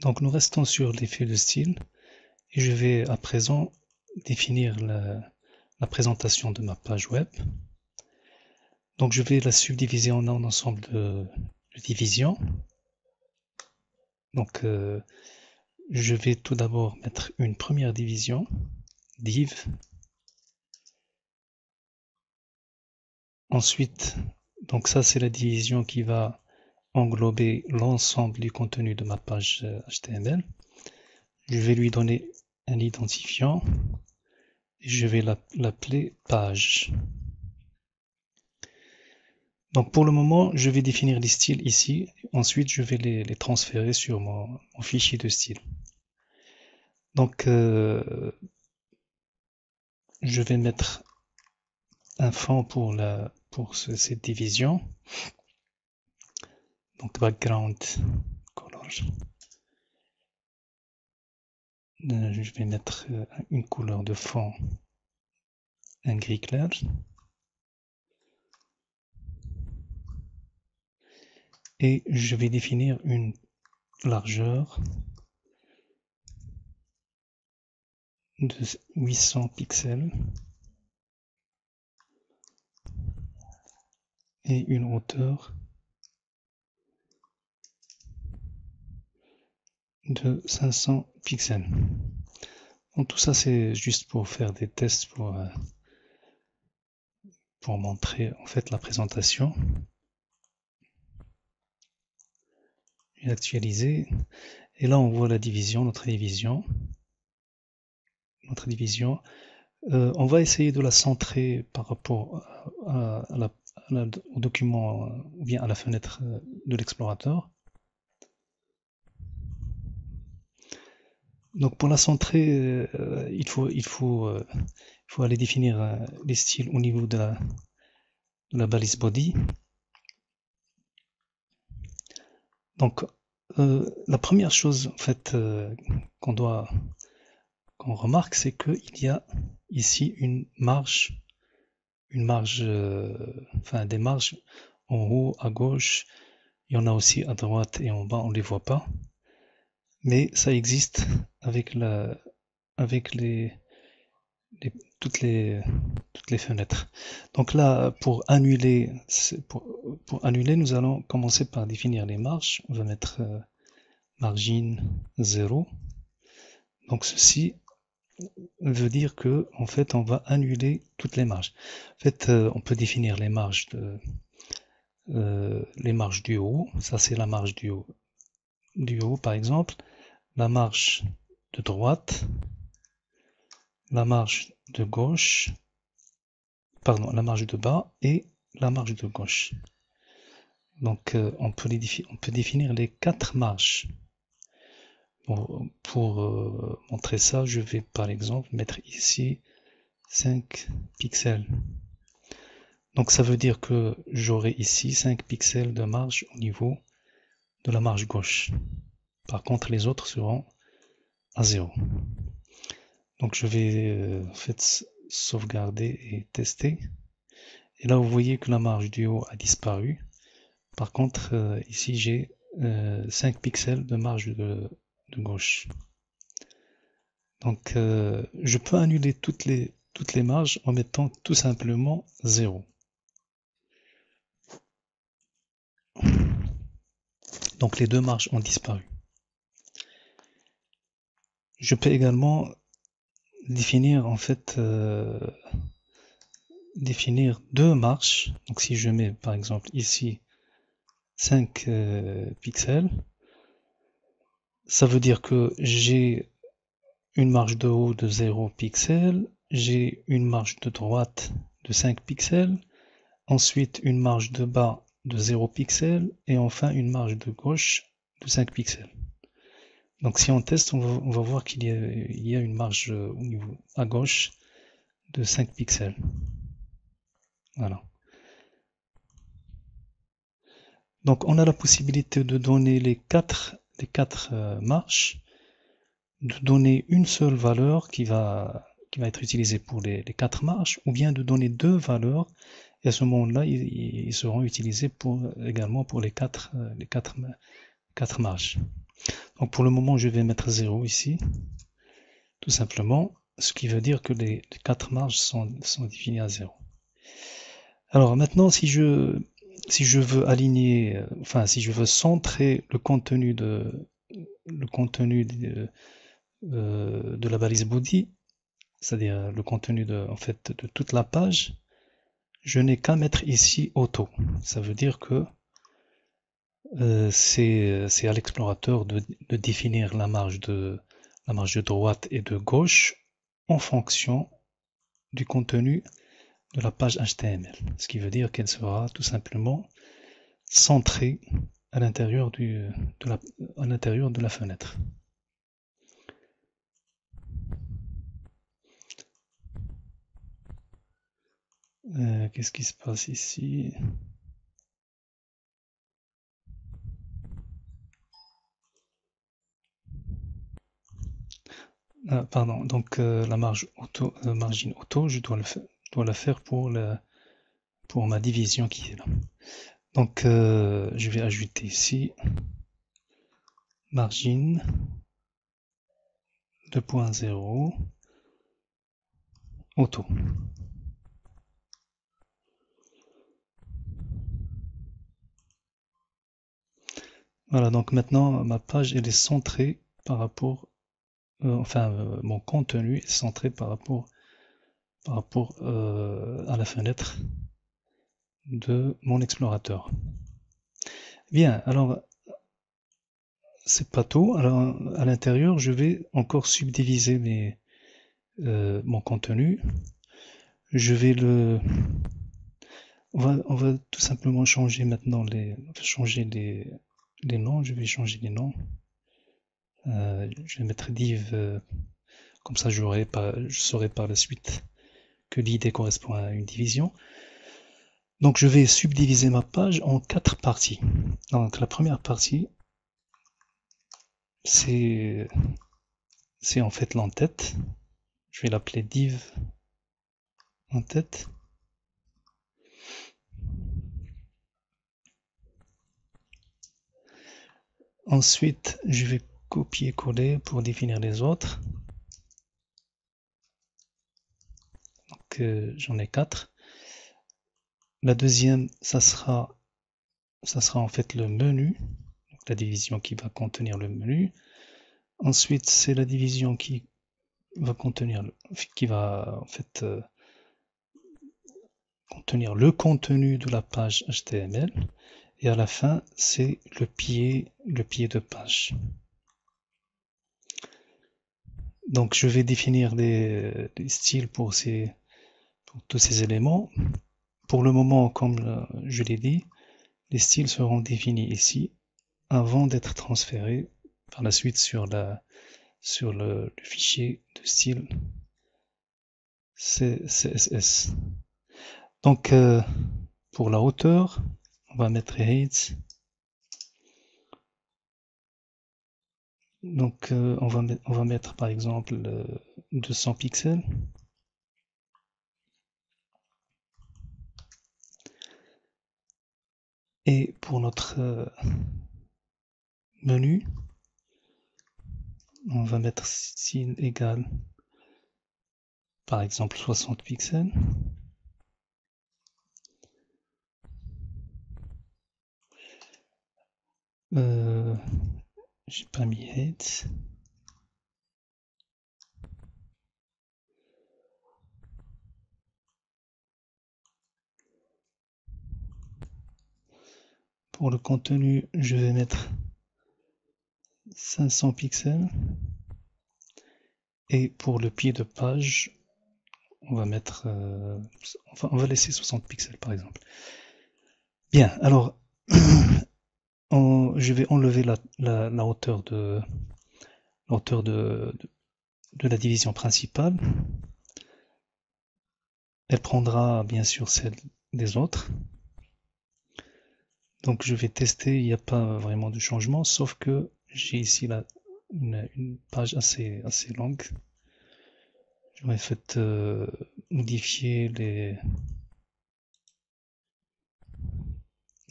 Donc nous restons sur l'effet de style et je vais à présent définir la présentation de ma page web. Donc je vais la subdiviser en un ensemble de divisions. Donc je vais tout d'abord mettre une première division, div. Ensuite, donc ça c'est la division qui va englober l'ensemble du contenu de ma page HTML. Je vais lui donner un identifiant et je vais l'appeler page. Donc pour le moment, je vais définir les styles ici. Ensuite, je vais les transférer sur mon fichier de style. Donc je vais mettre un fond pour cette division. Donc background color. Je vais mettre une couleur de fond, un gris clair. Et je vais définir une largeur de 800 pixels et une hauteur de 500 pixels. Donc tout ça c'est juste pour faire des tests pour montrer en fait la présentation. Je vais actualiser et là on voit la division, notre division. On va essayer de la centrer par rapport au document ou bien à la fenêtre de l'explorateur. Donc pour la centrer, il faut aller définir les styles au niveau de la balise body. Donc la première chose en fait qu'on remarque, c'est qu'il y a ici une marge, enfin des marges en haut, à gauche. Il y en a aussi à droite et en bas, on ne les voit pas. Mais ça existe avec toutes les fenêtres. Donc là, pour annuler, nous allons commencer par définir les marges. On va mettre margin 0. Donc ceci veut dire que en fait on va annuler toutes les marges. En fait, on peut définir les marges du haut. Ça c'est la marge du haut par exemple, la marge de droite, la marge de gauche, pardon, la marge de bas et la marge de gauche. Donc on peut définir les 4 marges. Bon, pour montrer ça, je vais par exemple mettre ici 5 pixels. Donc ça veut dire que j'aurai ici 5 pixels de marge au niveau de la marge gauche. Par contre, les autres seront à 0. Donc je vais en fait sauvegarder et tester. Et là, vous voyez que la marge du haut a disparu. Par contre, ici, j'ai 5 pixels de marge de gauche. Donc, je peux annuler toutes les marges en mettant tout simplement 0. Donc, les deux marges ont disparu. Je peux également définir en fait définir deux marges. Donc, si je mets par exemple ici 5 pixels, ça veut dire que j'ai une marge de haut de 0 pixels, j'ai une marge de droite de 5 pixels, ensuite une marge de bas de 0 pixels et enfin une marge de gauche de 5 pixels. Donc si on teste, on va voir qu'il y a une marge au niveau à gauche de 5 pixels. Voilà. Donc on a la possibilité de donner les quatre marges, de donner une seule valeur qui va être utilisée pour les 4 marges, ou bien de donner deux valeurs, et à ce moment-là, ils seront utilisés également pour les quatre marges. Donc pour le moment, je vais mettre 0 ici, tout simplement, ce qui veut dire que les 4 marges sont définies à 0. Alors maintenant, si je veux aligner, enfin si je veux centrer le contenu de la balise body, c'est-à-dire le contenu en fait de toute la page, je n'ai qu'à mettre ici auto. Ça veut dire que c'est à l'explorateur de définir la marge de droite et de gauche en fonction du contenu de la page HTML. Ce qui veut dire qu'elle sera tout simplement centrée à l'intérieur de la fenêtre. Qu'est-ce qui se passe ici? Pardon, donc la margine auto, je dois la faire pour ma division qui est là. Donc je vais ajouter ici margine 2.0 auto. Voilà, donc maintenant ma page elle est centrée par rapport, mon contenu est centré par rapport à la fenêtre de mon explorateur. Bien, alors c'est pas tout. Alors à l'intérieur, je vais encore subdiviser mon contenu. Je vais on va tout simplement changer maintenant les noms. Je vais changer les noms. Je vais mettre div, comme ça je saurai par la suite que l'id correspond à une division. Donc je vais subdiviser ma page en 4 parties. Donc la première partie, c'est en fait l'entête. Je vais l'appeler div entête. Ensuite, je vais copier-coller pour définir les autres. Donc j'en ai 4. La deuxième, ça sera en fait le menu, donc la division qui va contenir le menu. Ensuite, c'est la division qui va contenir en fait contenir le contenu de la page HTML. Et à la fin, c'est le pied de page. Donc je vais définir des styles pour tous ces éléments. Pour le moment, comme je l'ai dit, les styles seront définis ici avant d'être transférés par la suite sur le fichier de style CSS. Donc pour la hauteur, on va mettre height. Donc on va mettre par exemple 200 pixels. Et pour notre menu, on va mettre style égal par exemple 60 pixels. J'ai pas mis height. Pour le contenu, je vais mettre 500 pixels. Et pour le pied de page, on va mettre, on va laisser 60 pixels par exemple. Bien, alors je vais enlever la hauteur de la division principale. Elle prendra bien sûr celle des autres. Donc je vais tester, il n'y a pas vraiment de changement, sauf que j'ai ici une page assez longue. Je vais fait modifier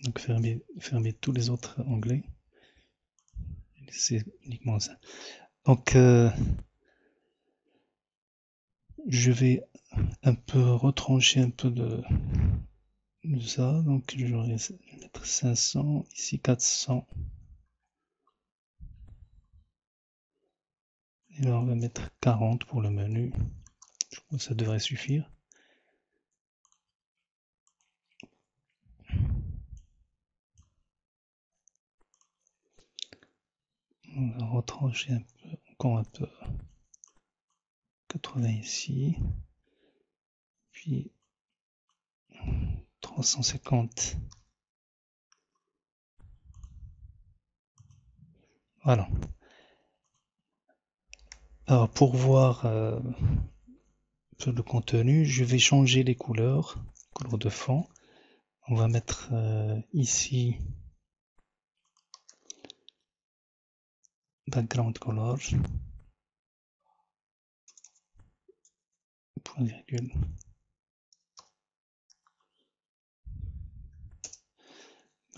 donc fermer tous les autres onglets. c'est uniquement ça. Donc, je vais un peu retrancher un peu de ça. Donc, je vais mettre 500, ici 400. Et là, on va mettre 40 pour le menu. Je crois que ça devrait suffire. On va retrancher un peu, encore un peu. 80 ici. Puis 350. Voilà. Alors, pour voir le contenu, je vais changer les couleurs de fond. On va mettre ici background color, point virgule.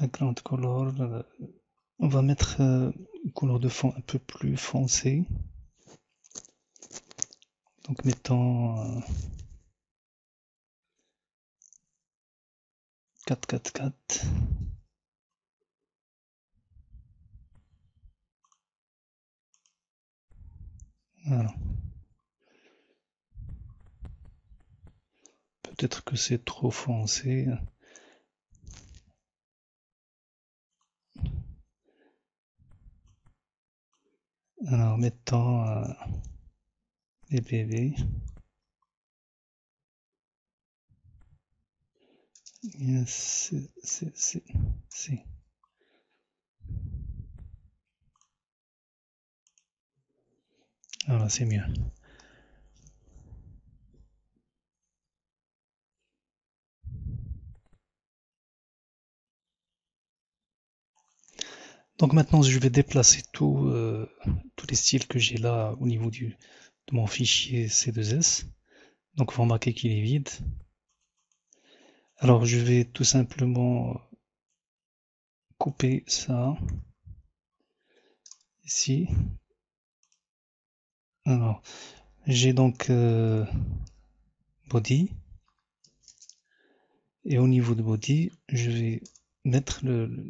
Background color, on va mettre une couleur de fond un peu plus foncée. Donc mettons 444. Voilà. Peut-être que c'est trop foncé. Alors mettons les bébés. Yes, c'est. Voilà, c'est mieux. Donc maintenant, je vais déplacer tous les styles que j'ai là au niveau de mon fichier C2S. Donc vous remarquez qu'il est vide. Alors je vais tout simplement couper ça ici. Alors j'ai donc body. Et au niveau de body, je vais mettre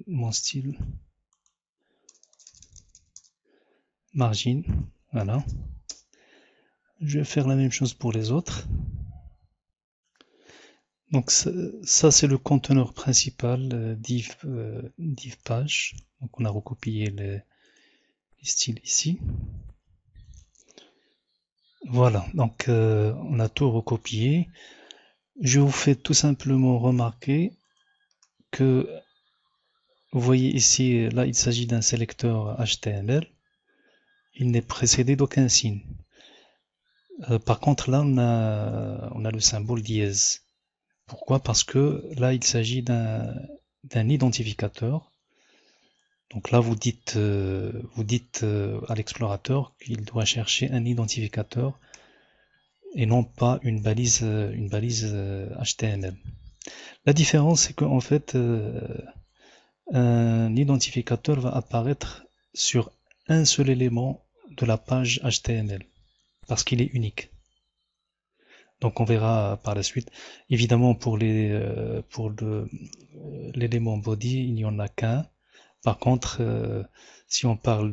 mon style margin. Voilà. Je vais faire la même chose pour les autres. Donc ça c'est le conteneur principal div page. Donc on a recopié les styles ici. Voilà, donc on a tout recopié. Je vous fais tout simplement remarquer que vous voyez ici, là il s'agit d'un sélecteur HTML. Il n'est précédé d'aucun signe. Par contre là on a le symbole dièse. Pourquoi? Parce que là il s'agit d'un identificateur. Donc là vous dites à l'explorateur qu'il doit chercher un identificateur et non pas une balise HTML. La différence c'est qu'en fait un identificateur va apparaître sur un seul élément de la page HTML parce qu'il est unique. Donc on verra par la suite. Évidemment pour l'élément body, il n'y en a qu'un. Par contre, si on parle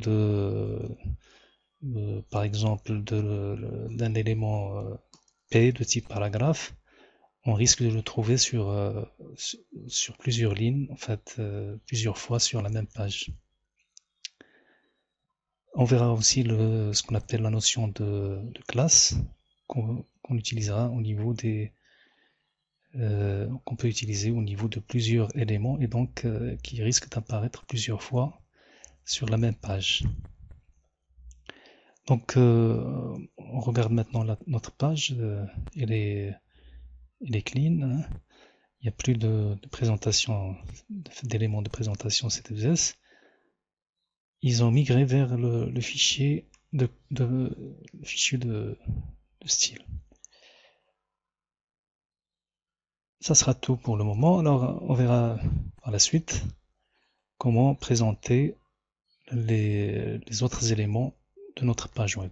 par exemple d'un élément P de type paragraphe, on risque de le trouver sur plusieurs lignes, en fait, plusieurs fois sur la même page. On verra aussi ce qu'on appelle la notion de classe qu'on utilisera au niveau qu'on peut utiliser au niveau de plusieurs éléments et donc qui risquent d'apparaître plusieurs fois sur la même page. Donc on regarde maintenant notre page, elle est clean, hein. Il n'y a plus de présentation, d'éléments de présentation C2S. Ils ont migré vers le fichier de style. Ça sera tout pour le moment. Alors on verra par la suite comment présenter les autres éléments de notre page web.